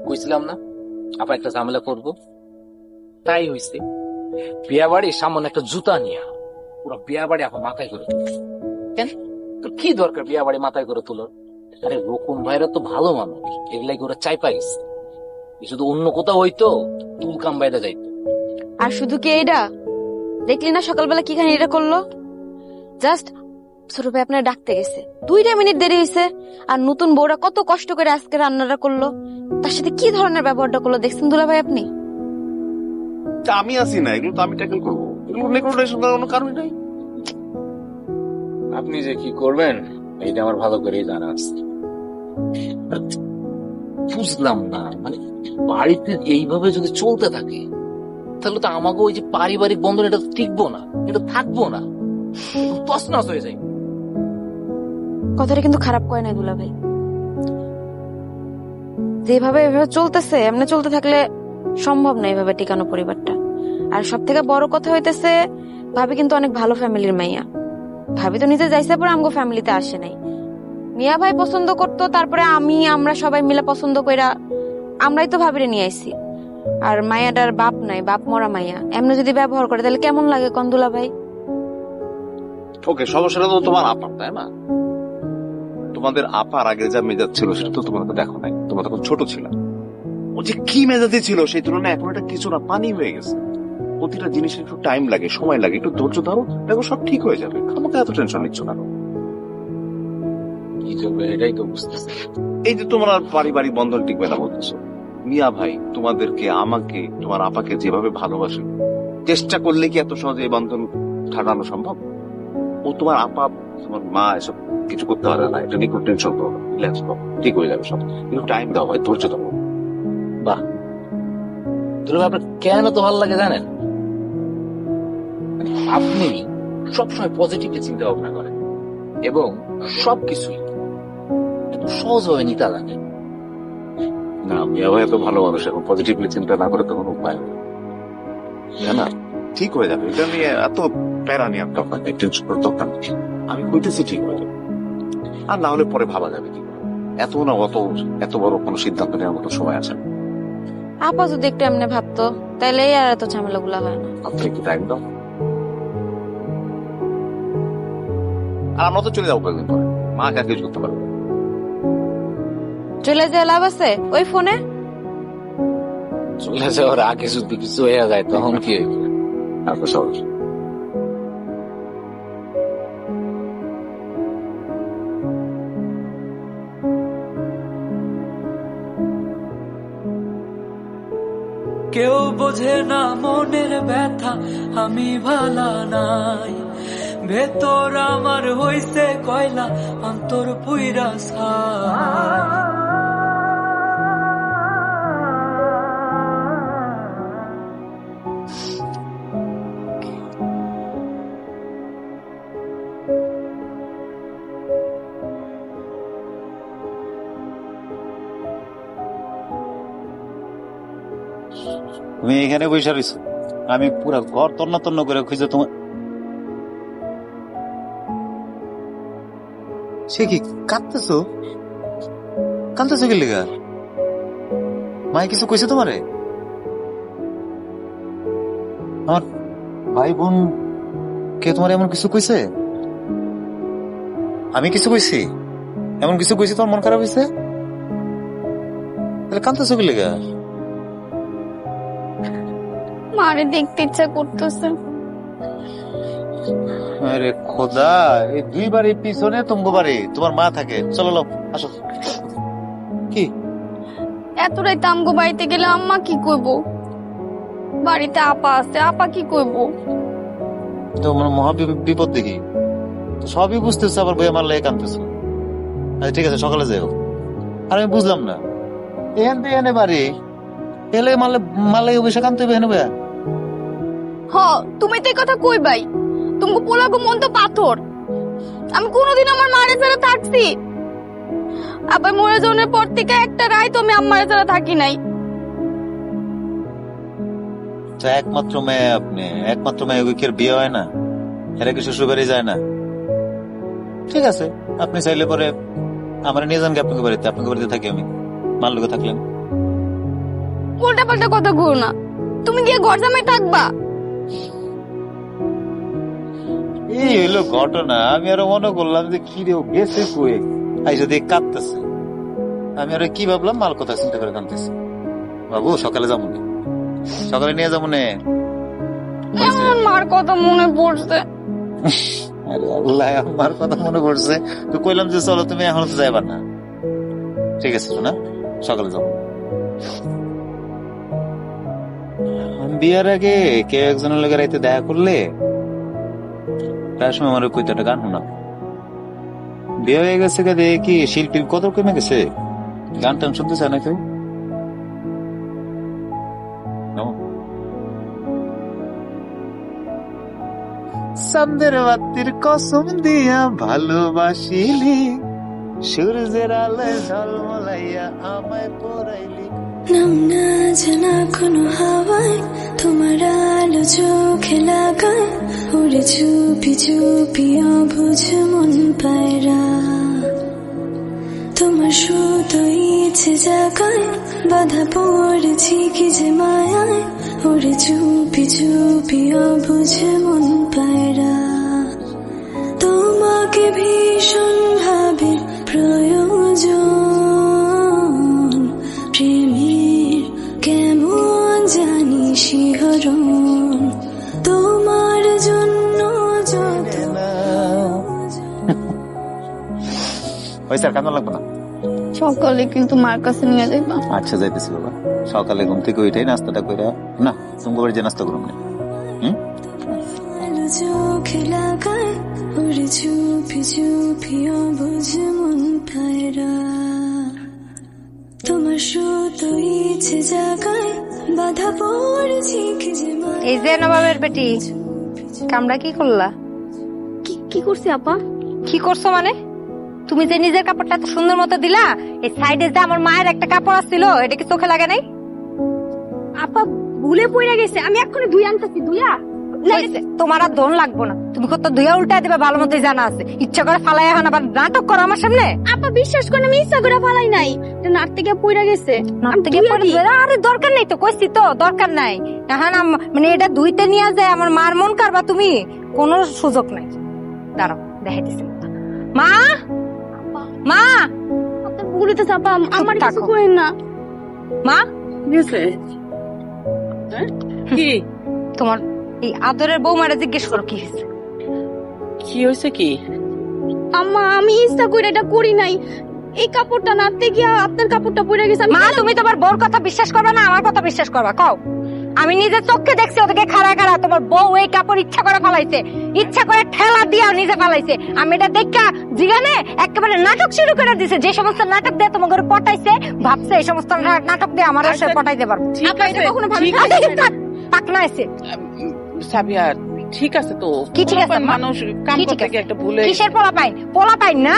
কইছিলাম না আপা একটা ঝামেলা করবো, তাই হইছে। বিয়া বাড়ি সামনে একটা জুতা নিয়া পুরো বিয়া বাড়ি আপা মাথায় করে তুলছে। কেন তোর কি দরকার বিয়া বাড়ি মাথায় করে তোলার? আরে রকম ভাইরা তো ভালো মানুষ, এগুলাই করে চাই পাইছে। শুধু অন্য কোথাও হইতো তুল কাম বাইরে যাইতো। আর শুধু কি এইটা দেখলি না সকালবেলা কি খানি এটা করলো? জাস্ট ছোট ভাই আপনার ডাকতে গেছে, 2টা মিনিট দেরি হয়েছে, আর নতুন বউরা কত কষ্ট করে আজকে রান্নাটা করলো, তার সাথে কি ধরনের ব্যবহারটা করলো দেখছেন দুলা ভাই আপনি? আমি আসি না, এগুলো তো আমি ট্যাকেল করবো, এগুলো নেগোটিয়েশন করার কোনো কারণই নাই। আপনি যে কি করবেন এইটা আমার ভালো করেই জানা আছে। বুঝলাম না, মানে বাড়িতে এইভাবে যদি চলতে থাকে তাহলে তো আমাকে ওই যে পারিবারিক বন্ধন এটা টিকবো না, এটা থাকবো না, তছনছ হয়ে যায়। কথাটা কিন্তু খারাপ কয় না দুলা ভাই, যেভাবে এভাবে চলতেছে এমনি চলতে থাকলে সম্ভব না এইভাবে টিকানো পরিবারটা। আর সব থেকে বড় কথা হইতেছে ভাবি কিন্তু অনেক ভালো ফ্যামিলির মাইয়া। ভাবি তো নিজে যাইছে পরে আমগো ফ্যামিলিতে আসে নাই, মিয়া ভাই পছন্দ করতো, তারপরে আমরা সবাই মিলে পছন্দ কইরা আমরাই তো ভাবিরে নিয়ে আইছি। আর মায়াটার বাপ নাই, বাপ মরা মাইয়া, এমনি যদি ব্যবহার করে তাহলে কেমন লাগে কন্দুলা ভাই? ওকে, সমস্যাটা তো তোমার আপার, তাই না? তোমাদের আপার আগে যা মেজাজ ছিল সেটা তো তোমরা তো দেখো নাই, তোমরা তখন ছোট ছিল। ও যে কি মেজাজে ছিল সেই তুলনায় এখন এটা কিছু না, পানি হয়ে গেছে। প্রতিটা জিনিসের একটু টাইম লাগে, সময় লাগে, একটু ধৈর্য ধরো, দেখো সব ঠিক হয়ে যাবে। আমাকে এত টেনশন নিচ্ছ না। কি করবে এটাই তো বুঝতেছে। এই যে তোমার আর পারিবারিক বন্ধন টিকবে না বলতেছো, মিয়া ভাই তোমাদেরকে, আমাকে, তোমার আপাকে যেভাবে ভালোবাসে, চেষ্টা করলে কি এত সহজে এই বন্ধন ঠাটানো সম্ভব? ও তোমার আপা, তোমার মা এসব কিছু করতে পারে না, এটা নিয়ে খুব টেনশন করো, রিল্যাক্স করো, ঠিক হয়ে যাবে সব। কিন্তু টাইম দাও ভাই, ধৈর্য ধরো। বাহ, দুলা ভাই আপনার কেন তো ভালো লাগে জানেন? আপনি সবসময় পজিটিভলি চিন্তা ভাবনা করেন এবং সবকিছুই একটু সহজভাবে নিতে জানেন। না, মিয়া ভাই এত ভালো মানুষ, এখন পজিটিভলি চিন্তা না করে তো কোনো উপায় নেই, তাই না? ঠিক হয়ে যাবে, এটা নিয়ে এত প্যারা নিয়ে দরকার নেই, টেনশন করার দরকার নেই। আমি কইতেছি ঠিক হয়ে যাবে, আর না হলে পরে ভাবা যাবে কি করে। এত বড় কোনো সিদ্ধান্ত নেওয়ার মতো সময় আছে না। আপা যদি একটু এমনি ভাবতো তাহলে আর এত ঝামেলা গুলা হয় না। আপনি একটু টাইম দাও, আর আমরা তো চলে যাবো কয়েকদিন পরে, মা কাকে কিছু করতে পারবে। চলে যায় লাভ আছে ওই ফোনে? চলে যাওয়ার আগে যদি কিছু হয়ে যায় তখন কি হইবে? আপনার সহজ কেউ বোঝে না মনের ব্যথা, আমি ভালা নাই, ভেতর আমার হইছে কয়লা, অন্তর পুইরা ছাই। তুমি এখানে বসে রয়েছো, আমি পুরো ঘর তন্ন তন্ন করে খুঁজে তোমার। সে কি কাঁদতেছো? কাঁদতেছো কি লেগা? মাই কিছু কইছে তোমারে? আমার ভাই বোন কে তোমার এমন কিছু কইছে? আমি কিছু কইছি? এমন কিছু কইছি তোমার মন খারাপ হয়েছে? তাহলে কাঁদতেছো কি লেগা? মারে দেখতে ইচ্ছা করতেছে। আরে খোদা, এই 2 বাড়ি পিছনে তোমার বাড়ি, তোমার মা থাকে। চলো আসো। কি এত রাইতে আমগো বাড়িতে গেলে আম্মা কি কইবো? বাড়িতে আপা আছে, আপা কি কইবো? তোমার মহা বিপদ দেখি, সবই বুঝতেছো, আবার বইয়া মারলে কানতেছো। আচ্ছা ঠিক আছে, সকালে যাও। আর আমি বুঝলাম না, এখানে বাড়ি এলে মারলে বসে কানতে হবে হেন ভাইয়া? হ, তুমি তো এই কথা কইবাই, তুমি পোলাগো মন তো পাথর। আমি কোনোদিন আমার মারে ছাড়া থাকছি? আবার মরে যাওয়ার পর থেকে একটা রাত আমি আম্মারে ছাড়া থাকি নাই। একমাত্র মেয়ে আপনি, একমাত্র মেয়ে কি বিয়ে হয় না? এরা কি শ্বশুর বাড়ি যায় না? ঠিক আছে, আপনি চাইলে পরে আমার নিয়ে যান আপনাকে বাড়িতে, আপনাকে বাড়িতে থাকি আমি। মার লোকে থাকলেন? উল্টা পাল্টা কথা কো না, তুমি গিয়ে ঘর জামাই থাকবা। এই হইলো ঘটনা। আমি আরো মনে করলাম যে কি রে ও গেছে কয়ে, আইসা দিয়ে কাঁদতেছে। আমি আরো কি ভাবলাম, মাল কথা চিন্তা করে কাঁদতেছে। বাবু সকালে যাবো নে, সকালে নিয়ে যাবো নে। আমার মার কথা মনে পড়ছে। আরে আল্লাহ, আমার কথা মনে পড়ছে তো কইলাম যে চলো তুমি এখন তো যাইবা না। ঠিক আছে না, সকালে যাবো। বিয়ার আগে কেউ একজনের লোকের রাইতে দেখা করলে তার সময় আমার কইতে একটা গান শোনা। বিয়ে হয়ে গেছে কি শিল্পীর কত কমে গেছে, গান টান শুনতে চায় না কেউ। সন্ধ্যের বাতির কসম দিয়া ভালোবাসিলি, সূর্যের আলোয় ঝলমলাইয়া আমায় পরাইলি। নাম না জানা কোনো হাওয়ায় তোমার আলো চোখে লাগায়, ওরে চুপি চুপি অবুঝ মন পায়রা। তোমার শুধু ইচ্ছে জাগায়, বাধা পড়েছি কি যে মায়ায়, ওরে চুপি চুপি অবুঝ মন পায়রা। তোমাকে ভীষণ ভাবে প্রয়োজন, প্রেমের কেমন জানি শিহরণ, তোমার জন্য যত। ওই স্যার কেমন লাগবে না? সকালে কিন্তু মার কাছে নিয়ে যাইবা। আচ্ছা যাইতেছি বাবা, সকালে ঘুম থেকে ওইটাই নাস্তাটা কইরা না তুমি বাড়ি যে নাস্তা করুন না। চোখে লাগায়, ওরে চুপি চুপি অবুঝ মন পায়রা। তোমার শুধু ইচ্ছে জাগায়, বাধা পড়েছি কি যে মায়ায়। এই যে নবাবের বেটি, কামড়া কি করলা? কি করছি আপা? কি করছো মানে? তুমি যে নিজের কাপড়টা এত সুন্দর মতো দিলা, এই সাইডে যে আমার মায়ের একটা কাপড় আসছিল, এটা কি চোখে লাগে নাই? আপা ভুলে পড়ে গেছে, আমি এক্ষুনি ধুই আনতেছি। ধুইয়া তোমার আর ধন লাগবো না, তুমি কত ধুইয়া উল্টা দিবে ভালো মতোই জানা আছে। ইচ্ছা করে ফালাই এখন আবার নাটক করো আমার সামনে। আপা বিশ্বাস করেন আমি ইচ্ছা করে ফালাই নাই, নাট থেকে পড়ে গেছে। আরে দরকার নেই তো, কইছি তো দরকার নাই। এখন মানে এটা ধুইতে নিয়ে যায় আমার মার মন কারবা তুমি, কোনো সুযোগ নাই। দাঁড়াও দেখাইতেছি। মা মা আপনার ভুলিতে চাপা, আমার কিছু থাকো। করেন না। মা কি তোমার এই আদরের বৌমারা জিজ্ঞেস করো কি হয়েছে। কি হয়েছে কি? আম্মা আমি ইচ্ছা করে এটা করি নাই, এই কাপড়টা নাড়তে গিয়া আপনার কাপড়টা পড়ে গেছে। মা তুমি তোমার বউর কথা বিশ্বাস করবা না আমার কথা বিশ্বাস করবা? কও। আমি নিজের চোখে দেখছি ওদেরকে খাড়া খাড়া তোমার বউ এই কাপড় ইচ্ছা করে ফালাইছে, ইচ্ছা করে ঠেলা দিয়া নিজে ফালাইছে। আমি এটা দেখা জিগানে একেবারে নাটক শুরু করে দিছে। যে সমস্ত নাটক দিয়ে তোমাকে পটাইছে, ভাবছে এই সমস্ত নাটক দিয়ে আমার সাথে পটাইতে পারবো। পাকনা আছে সাবিয়া, ঠিক আছে তো, কি ঠিক আছে? মানুষ কাম করতে গিয়ে একটা ভুলে। কিসের পোলা পাইন না?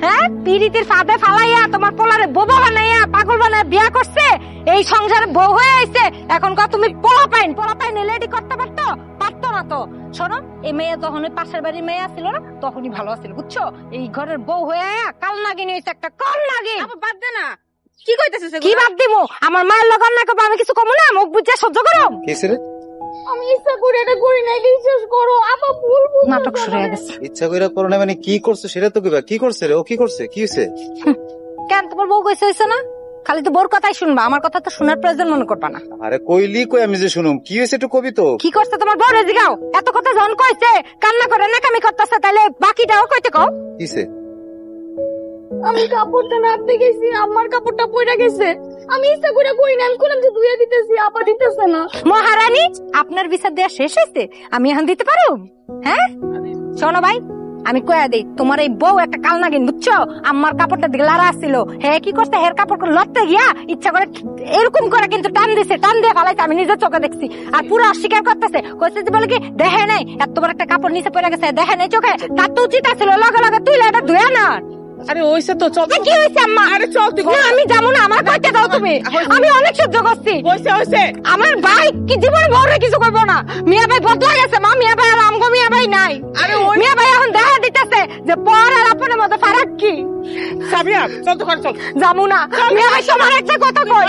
হ্যাঁ, পিরিতির ফাঁদে ফালাইয়া তোমার পোলারে বোবা বানাইয়া পাগল বানায় বিয়া করছে, এই সংসারে বউ হয়ে আইছে। এখন তুমি পোলা পাইন লেডি করতে পারতো না তো। শোনো, এই মেয়ে যখন ওই পাশের বাড়ির মেয়ে ছিল না, তখনই ভালো আছিল বুঝছো। এই ঘরের বউ হয়ে আয়া কাল নাগিন হয়েছে, একটা কাল নাগিন। বাদ দে না, কি কইতেছিস? কি বাদ দিমু? আমার মায়ের লগন না করবো, আমি কিছু কমু না? মুখ বুঝে সহ্য করো। আমি ইচ্ছা করে এটা করি নাই, বিশ্বাস করো। আপা ভুল নাটক শুরু হয়ে গেছে। ইচ্ছা কইরা করো না মানে কি করছো সেটা তো কইবা। কি করছে রে ও? কি করছে? কি হয়েছে? কেন তোমার বউ কইছে হইছে না? খালি তো বোর কথাই শুনবা, আমার কথা তো শোনার প্রয়োজন মনে করবা না। আরে কইলি কই আমি যে শুনুম। কি হয়েছে একটু কবি তো। কি করছে তোমার বউ? রেজি গাও। এত কথা যখন কইছে, কান্না করে নাকামি করতেছে, তাহলে বাকিটাও কইতে কও। কিছে? আমি কাপড়টা নাড়তে গেছি, আমার কাপড়টা পড়ে গেছে। আমি ইচ্ছা করে করি না, আমি কোলাম যে ধুইয়া দিতেছি, আপা দিতেছে না। মহারানী, আপনার বিচার দেওয়া শেষ হয়েছে, আমি এখন দিতে পারো? হ্যাঁ শোনো ভাই, আমি কয়া দেই, তোমার এই বউ একটা কাল নাগিন বুঝছো। আমার কাপড়টা দিকে লারা আসছিল, হ্যাঁ কি করছে, হের কাপড় লড়তে গিয়া ইচ্ছা করে এরকম করে কিন্তু টান দিছে, টান দিয়ে ফালাইছে। আমি নিজের চোখে দেখছি। আর পুরো অস্বীকার করতেছে, কইছে যে বলে কি দেখে নাই এত বড় একটা কাপড় নিচে পড়ে গেছে, দেখে নাই চোখে। তার তো উচিত আছিল লগে লগে তুই এটা ধুয়া না। আরে ওইসে তো চল। কি হয়েছে আম্মা? আরে চল তুই। না আমি যাবো না, আমার কইতে দাও তুমি। আমি অনেক সহ্য করছি। হয়েছে আমার ভাই কি জীবনে বউরে কিছু করবো না। মিয়া ভাই বদলা গেছে মা, মিয়া ভাই আর আমগো মিয়া ভাই নাই। আরে মিয়া ভাই এখন দেখা দিতেছে যে পর আর আপনের মধ্যে ফারাক কি। সাবিয়া চল তো ঘরে চল। যাবো না। আমি তোমার একটা কথা কই,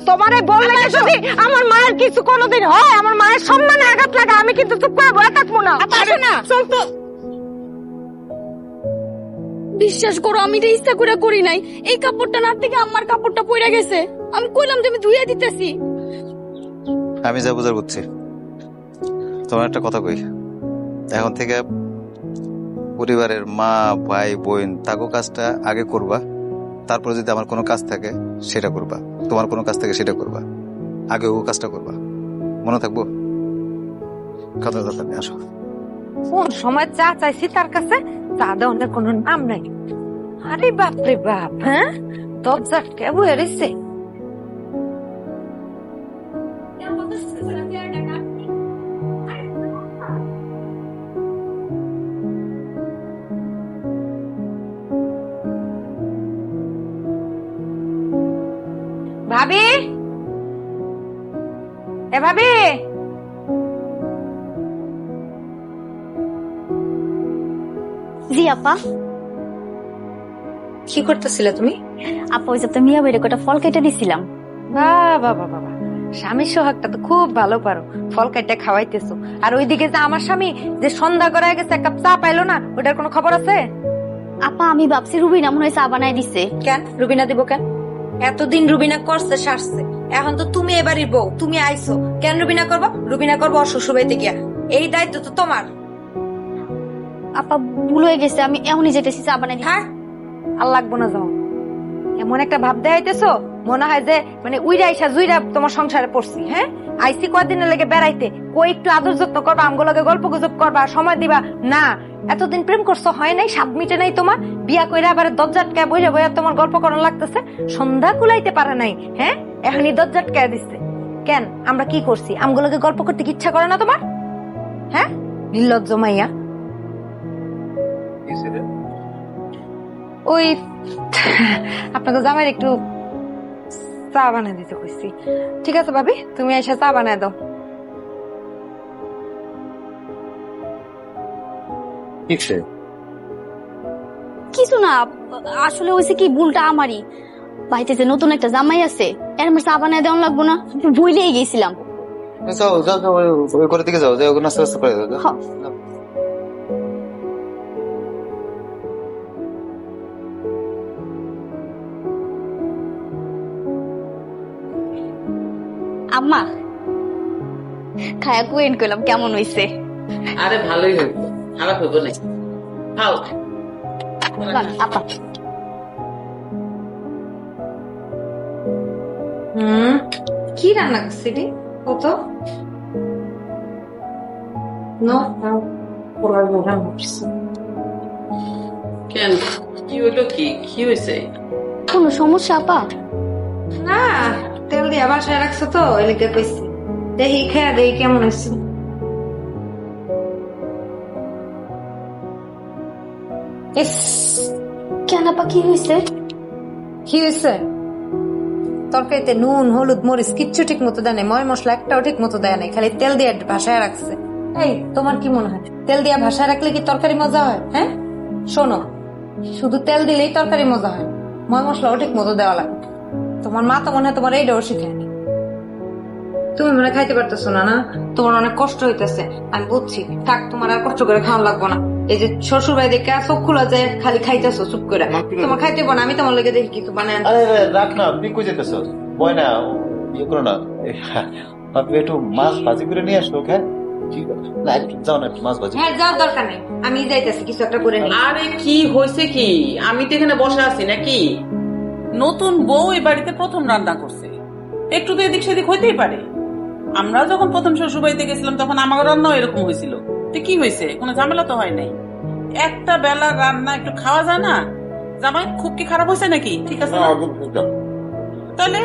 তোমারে বললে যদি আমার মায়ের কিছু কোনোদিন হয়, আমার মায়ের সম্মানে আঘাত লাগা, আমি কিন্তু চুপ করে বসে থাকবো না। আসো না চল তো। বিশ্বাস করো আমি এটা ইচ্ছা করে করি নাই। এই কাপড়টা না থেকে আমার কাপড়টা পড়ে গেছে, আমি কইলাম যে আমি ধুইয়া দিতেছি। আমি যা বুঝার বুঝছি। তোমার একটা কথা কই, এখন থেকে পরিবারের মা ভাই বোন তাকে কাজটা আগে করবা, তারপরে যদি আমার কোনো কাজ থাকে সেটা করবা, তোমার কোনো কাজ থাকে সেটা করবা, আগে ও কাজটা করবা। মনে থাকবো? কথা কথা নিয়ে আসো। কোন সময় চা চাইছি তার কাছে, চা দেওয়ার কোনো নাম নাই। আরে বাপ রে বাপ, হ্যাঁ দরজা কে বয়ে রয়েছে। ভাবি, এ ভাবি, জি আপা। কি করতেছিলে তুমি? আপা ওই যে তো মিয়া বেড়ে কটা ফল কেটে দিছিলাম। বাবা বাবা বাবা, স্বামীর সোহাগটা তো খুব ভালো পারো, ফল কাইটা খাওয়াইতেছো। আর ওইদিকে যে আমার স্বামী যে সন্ধ্যা করায় গেছে, এক কাপ চা পাইলো না, ওটার কোনো খবর আছে? আপা আমি ভাবছি রুবিনা মনে হয় চা বানায় দিছে। কেন রুবিনা দিব কেন? এতদিন রুবিনা করছে সারছে, এখন তো তুমি এবারই বউ, তুমি আইছো, কেন রুবিনা করবো? রুবিনা করবো ওর শ্বশুর বাড়িতে গিয়া, এই দায়িত্ব তো তোমার। আপা ভুল হয়ে গেছে, আমি এখনই যেতেছি চা বানাই দিই। হ্যাঁ আর লাগবো না যাও। এমন একটা ভাব দেখাইতেছো মনে হয় যে মানে উইরা আইসা জুইরা তোমার সংসারে পড়ছি। হ্যাঁ আইসি কদিনের লেগে বেড়াইতে, কই একটু আদর যত্ন করবা, আমগুলোকে গল্প গুজব করবা, সময় দিবা না। এতদিন প্রেম করছো হয় নাই, স্বাদ মিটে নাই তোমার, বিয়া কইরা আবার দরজাটকা বইরা বইয়া তোমার গল্প করার লাগতেছে, সন্ধ্যা কুলাইতে পারে নাই। হ্যাঁ এখনই দরজাটকা দিচ্ছে কেন? আমরা কি করছি? আমগুলোকে গল্প করতে কি ইচ্ছা করে না তোমার? হ্যাঁ নির্লজ্জ মাইয়া। ওই আপনাকে জামাই একটু চা বানাই দিতে কইছি। ঠিক আছে ভাবি, তুমি এসে চা বানায় দাও। কিছু না, আসলে হয়েছে কি ভুলটা আমারই। বাড়িতে যে নতুন একটা জামাই আছে, এর আমার চা বানায় দেওয়া লাগবো না, ভুলেই গেছিলাম। যাও যাও যাও, ওই করে দিকে যাও, যাও নাস্তা নাস্তা করে দাও, যাও। হ্যাঁ। আম্মা খায়া কুয়েন করলাম, কেমন হইছে? আরে ভালোই হইব, খারাপ হইব না। খাও আপা কি রান্না করছি রে? কত কেন, কি হইলো? কি কি হয়েছে? কোনো সমস্যা আপা? না, তেল দিয়ে বাসায় রাখছো তো এলাকা কইছি, দেখি খেয়া দেখি কেমন হয়েছে। কেন আপা কি হয়েছে? কি হয়েছে? তরকারিতে নুন হলুদ মরিচ কিচ্ছু ঠিক মতো দেয় নাই, ময় মশলা একটাও ঠিক মতো দেয় নাই, খালি তেল দিয়ে ভাসায় রাখছে। এই তোমার কি মনে হয় তেল দিয়ে ভাসায় রাখলে কি তরকারি মজা হয়? হ্যাঁ শোনো, শুধু তেল দিলেই তরকারি মজা হয়, ময় মশলাও ঠিক মতো দেওয়া লাগে। তোমার মা তো মনে হয় তোমার এইটাও শিখায়নি। তুমি মনে খাইতে পারতেছো না, না তোমার অনেক কষ্ট হইতেছে, আমি বুঝছি। থাক, তোমার আর কষ্ট করে খাওয়া লাগবো না। এই যে শ্বশুর বাড়ি দেখে চোখ খোলা যায়, খালি খাইতেছো চুপ করে। তোমার খাইতে না, আমি তোমার লেগে দেখি কিছু বানায়। আরে রাখ না, তুই কই যেতেছ? বয় না, ইয়ে করো না, তুমি একটু মাছ ভাজি করে নিয়ে আসো। ওকে ঠিক আছে, না একটু যাও না, একটু মাছ ভাজি। হ্যাঁ যাওয়ার দরকার নেই, আমি যাইতেছি কিছু একটা করে নিই। আরে কি হয়েছে কি? আমি তো এখানে বসে আছি নাকি? নতুন বউ এই বাড়িতে প্রথম রান্না করছে, একটু তো এদিক সেদিক হইতেই পারে। আমরা যখন প্রথম শ্বশুর বাড়িতে গেছিলাম তখন আমার রান্নাও এরকম হয়েছিল, তো কি হয়েছে? কোনো ঝামেলা তো হয় নাই। একটা বেলা রান্না একটু খাওয়া যায় না? জামাই খুব কি খারাপ হয়েছে নাকি? ঠিক আছে না? তাহলে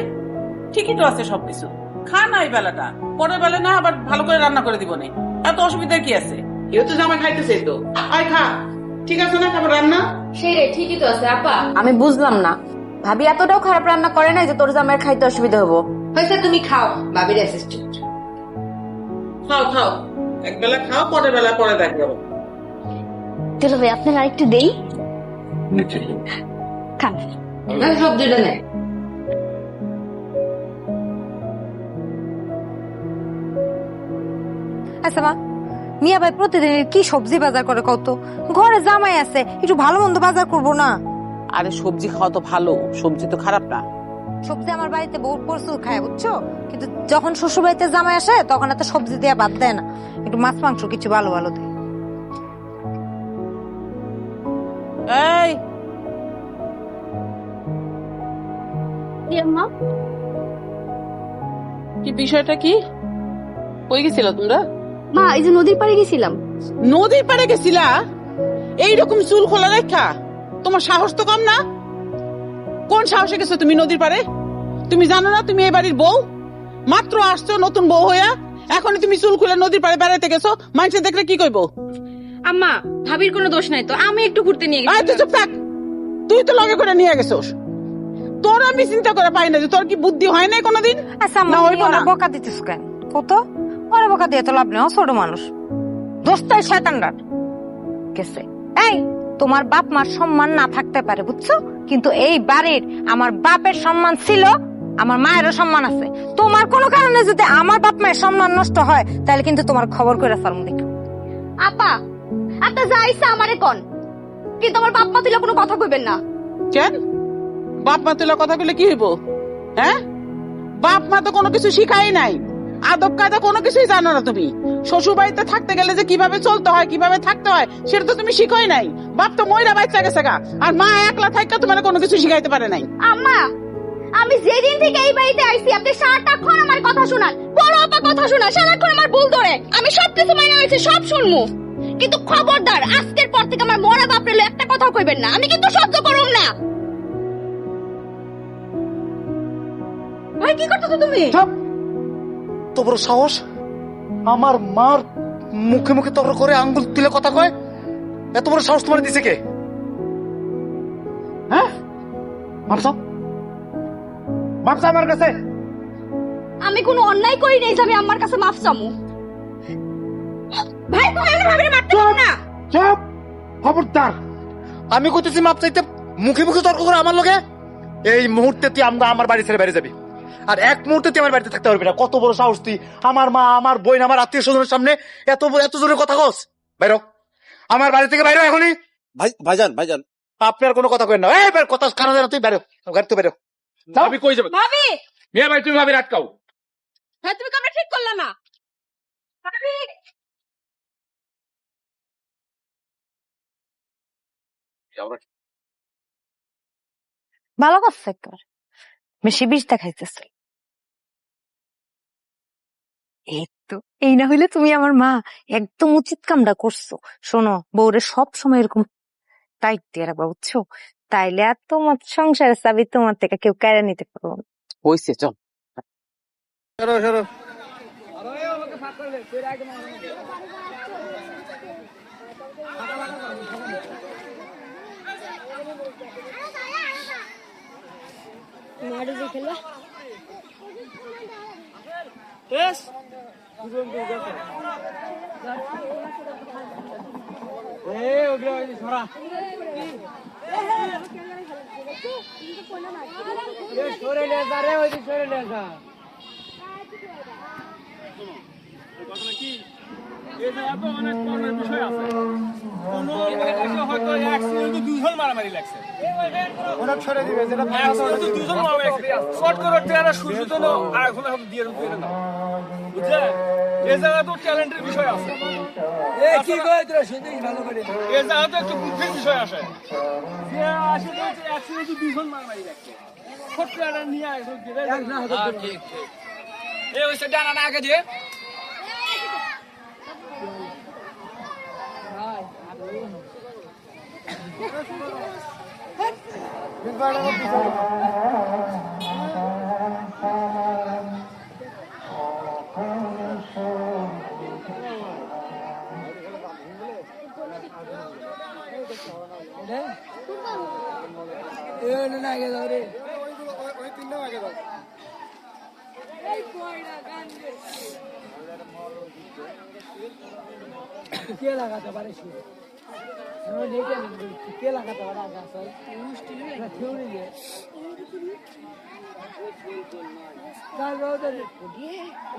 ঠিকই তো আছে সবকিছু। খা না এই বেলাটা, পরের বেলা না আবার ভালো করে রান্না করে দিব না, এত অসুবিধা কি আছে? কেউ তো জামাই খাইতেছে তো, আয় খা। ঠিক আছে না খাবার রান্না? সেই ঠিকই তো আছে আপা। আমি বুঝলাম না, ভাবি এতটাও খারাপ রান্না করে নাই যে তোর জামাইয়ের খাইতে অসুবিধা হবো। হয়েছে, তুমি খাও, বাবির অ্যাসিস্ট্যান্ট। খাও খাও, এক বেলা খাও, পরের বেলা পরে দেখবো। চলো ভাই আপনার আরেকটু দেই। খান। সবজিটা নেই। আচ্ছা মা, মিয়া ভাই প্রতিদিন কি সবজি বাজার করে কত? ঘরে জামাই আছে, একটু ভালো মন্দ বাজার করবো না? আরে সবজি খাওয়া তো ভালো, সবজি তো খারাপ না। সবজি আমার বাড়িতে বহুত প্রচুর খায় বুঝছো, কিন্তু যখন শ্বশুর বাড়িতে জামাই আসে তখন এত সবজি দেয়া বাদ দেয় না, একটু মাছ মাংস কিছু ভালো ভালো দেয়। এই মা কি বিষয়টা কি? কই গেছিল তোমরা? মা এই যে নদীর পাড়ে গেছিলাম। নদীর পাড়ে গেছিলা? এইরকম চুল খোলা রেখা? তোমার সাহস তো কম না? কোন সাহসে গেছো তুমি নদীর পাড়ে? তুমি জানো না তুমি এই বাড়ির বউ? মাত্র আসছো নতুন বউ হইয়া, এখনই তুমি চুল খুলে নদীর পাড়ে বেড়াইতে গেছো, মানুষে দেখলে কি কইবো? আম্মা, ভাবির কোনো দোষ নাই তো, আমি একটু ঘুরতে নিয়ে আয় তুই চুপ থাক, তুই তো লগে করে নিয়ে গেছোস। তোর আমি চিন্তা করে পাই না যে তোর কি বুদ্ধি হয় নাই কোনোদিন? আচ্ছা না হইবো না। বকা দিতেছ কেন কত? ওরে বকা দিয়ে তো লাভ নেই, ও ছোট মানুষ, দোস্তাই শয়তানরা গেছে। এই তোমার বাপ মার সম্মান না থাকতে পারে বুঝছো, কিন্তু এই বাড়ির আমার বাপের সম্মান ছিল, আমার মায়েরও সম্মান আছে। তোমার কোনো কারণে যদি আমার বাপ মায়ের সম্মান নষ্ট হয় তাহলে কিন্তু তোমার খবর করে সারমু দেখো। আপা আপনি যা ইচ্ছা আমারে কন, কিন্তু আমার বাপ মা তুলে কোনো কথা কইবেন না। কেন বাপ মা তুলা কথা বলে কি হইব? হ্যাঁ, বাপ মা তো কোনো কিছু শিখাই নাই, আদব কায়দা কোনো কিছুই জানো না তুমি। শ্বশুর বাড়িতে থাকতে গেলে যে কিভাবে চলতে হয়, কিভাবে থাকতে হয়, সেটা তো তুমি শিখোই নাই। বাপ তো ময়রা বাচ্চা গেছে গা, আর মা একলা থাকা তোমার কোনো কিছু শিখাইতে পারে নাই। আম্মা আমি যেদিন থেকে এই বাড়িতে আইছি আপনি সারাক্ষণ আমার কথা শোনান, বড় আপা কথা শোনান, সারাক্ষণ আমার ভুল ধরে। আমি সবকিছু মাইনে নিয়েছি, সব শুনমু, কিন্তু খবরদার আজকের পর থেকে আমার মরা বাপরে লইয়া একটা কথা কইবেন না, আমি কিন্তু সহ্য করুম না। ভাই কি করতেছো তুমি? তো বড় সাহস, আমার মার মুখে মুখে তর্ক করে আঙ্গুল তুলে কথা কয়? এত বড় সাহস তোমার দিছে কে? হ্যাঁ, মারছো মারছো আমার কাছে? আমি কোনো অন্যায় করি নাই যে আমি আমার কাছে মাফ চামু। ভাই তুমি আমার ভাবিরে মারতে পারো না। চুপ, খবরদার। আমি কইতেছি মাপ চাইতে, মুখে মুখে তর্ক করে আমার লগে? এই মুহূর্তে তুই আমার বাড়ি ছেড়ে বাইরে যাবি, আর এক মুহূর্তে তুই আমার বাড়িতে থাকতে পারবি না। কত বড় সাহস তুই আমার মা, আমার বোন, আমার আত্মীয় স্বজনের সামনে এত জোরে কথা কস? বাইরো, আমার বাড়ি থেকে বাইরো এখনই। ভাইজান ভাইজান, আপনার কোনো কথা কেন না, এই কথা কারণ জানা, তুই বাইরো, গাড়ি তো বাইরো। ভাবি কই যাবে? ভাবি, মিয়া ভাই তুমি ভাবি আটকাও। হ্যাঁ তুমি কামটা ঠিক করলা না। ভাবি ভালো করছে একবার, বেশি বিষ দেখাইতেছে। এই তো, এই না হইলে তুমি আমার মা, একদম উচিত কামটা করছো। শোনো, বউরে সব সময় এরকম টাইট দিয়ে রাখবা বুঝছো, তাইলে আর তোমার সংসারের চাবি তোমার থেকে কেউ কেড়ে নিতে পারবো না। হইছে, চল। সরো সরো।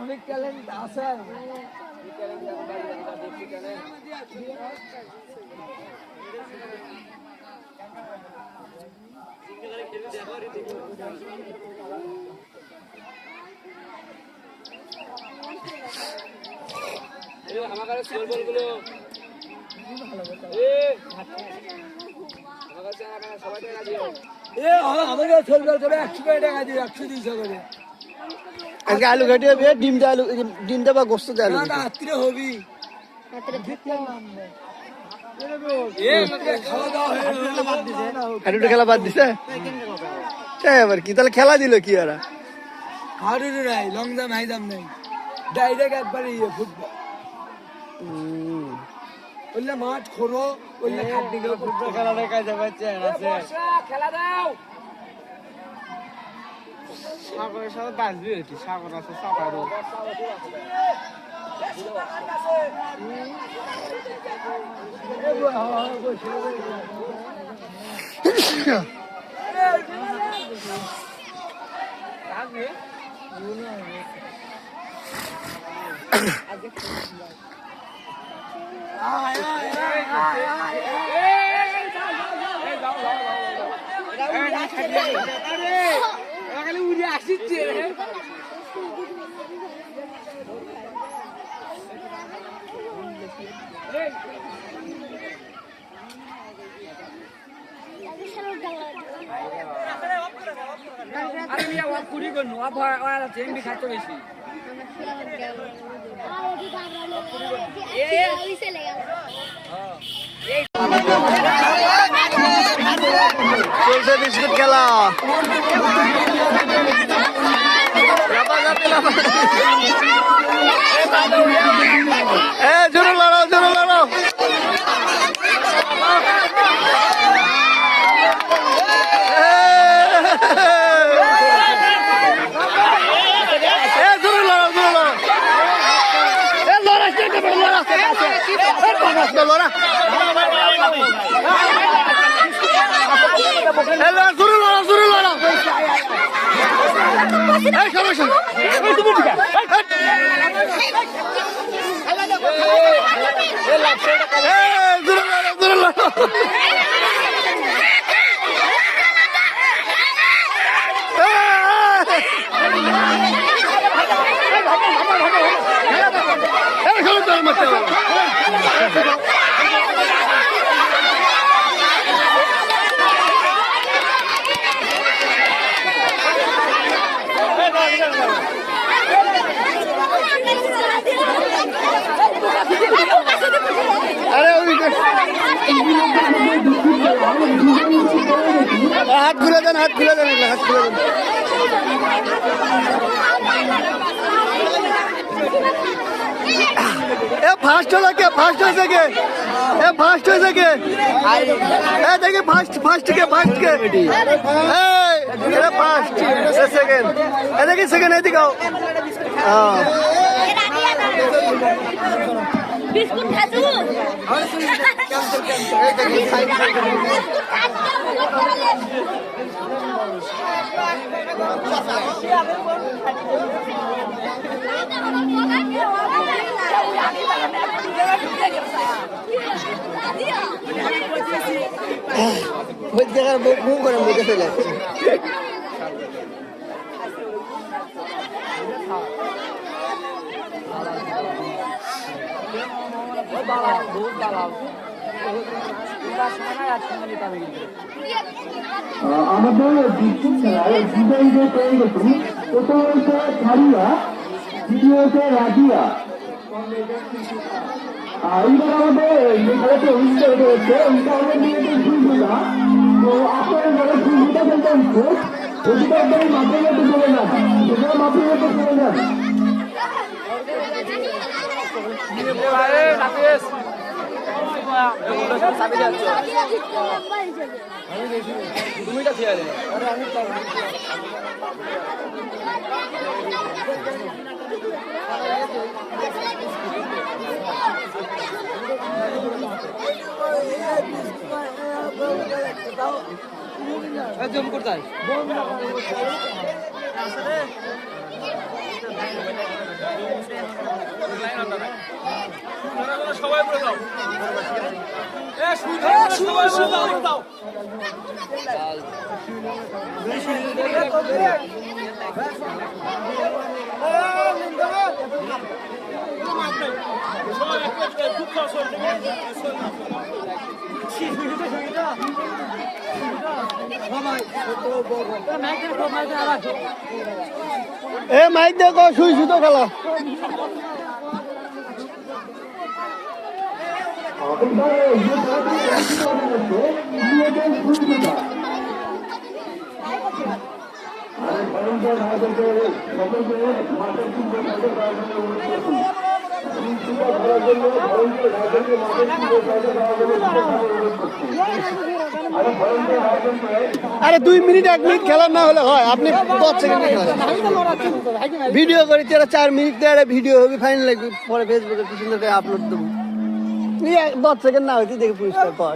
অনেক ট্যালেন্ট আছে। আমাকে ছবি তবে 100 করে টাকা দিও, 100 200 করে। আজকে আলু ঘাটি হবে, ডিমটা বা গোস্ত দিয়ে আলু রাত্রে হবি। খেলা বাদ দিছে এবার কি তাহলে খেলা দিল কি ওরা হারুর নাই লং জাম হাই জাম নাই ডাইরেক্ট একবারে ফুটবল ওইলা মাঠ খোরো ওইলা খাট দিকে ফুটবল খেলাটা কাজে বাচ্চা আছে খেলা দাও সাগরের সাথে বাজবি এটি সাগর আছে সাগর উড়ে আসিচ্ছে আরে মিয়া ওয়া কুড়ি করনু আবার আর জেমবি খাইতে বেশি চলছে বিস্কুট খেলা জোরে লড়াও জোরে লড়াও हाथ खुले देन हाथ खुले देन हाथ खुले देन ए फास्ट हो सके फास्ट हो सके ए फास्ट हो सके ए देखिए फास्ट फास्ट के ए फास्ट ए सेकंड ए देखिए सेकंड है दिखाओ हां बिस्कुट खाजू মুখ করে মুখে ফেলে আমাদের বিদ্যুৎ খেলায় বিজয়ীদের তৈরি করছি প্রথম হয়েছে ছাড়িয়া দ্বিতীয় হয়েছে রাজিয়া এইবার আমাদের যে খেলাটি অনুষ্ঠিত হয়েছে ওইটা আমাদের মেয়েদের ফুলগুলা তো আপনারা যারা ফুলগুলা খেলতে হচ্ছে ওইটা একদম মাথায় যেতে চলে যান সেটা মাথায় যেতে চলে যান তুমিটা খেয়ে আমি এ মাইক দেখো শুই শুধু খেলা আরে 2 মিনিট 1 মিনিট খেলা না হলে হয় আপনি 10 সেকেন্ড ভিডিও করে 4 মিনিট দিয়ে ভিডিও হবে ফাইনাল লাগবে পরে ফেসবুকে কি সুন্দর করে আপলোড দেবো 10 সেকেন্ড না হইতে দেখে পুরস্কার পাওয়া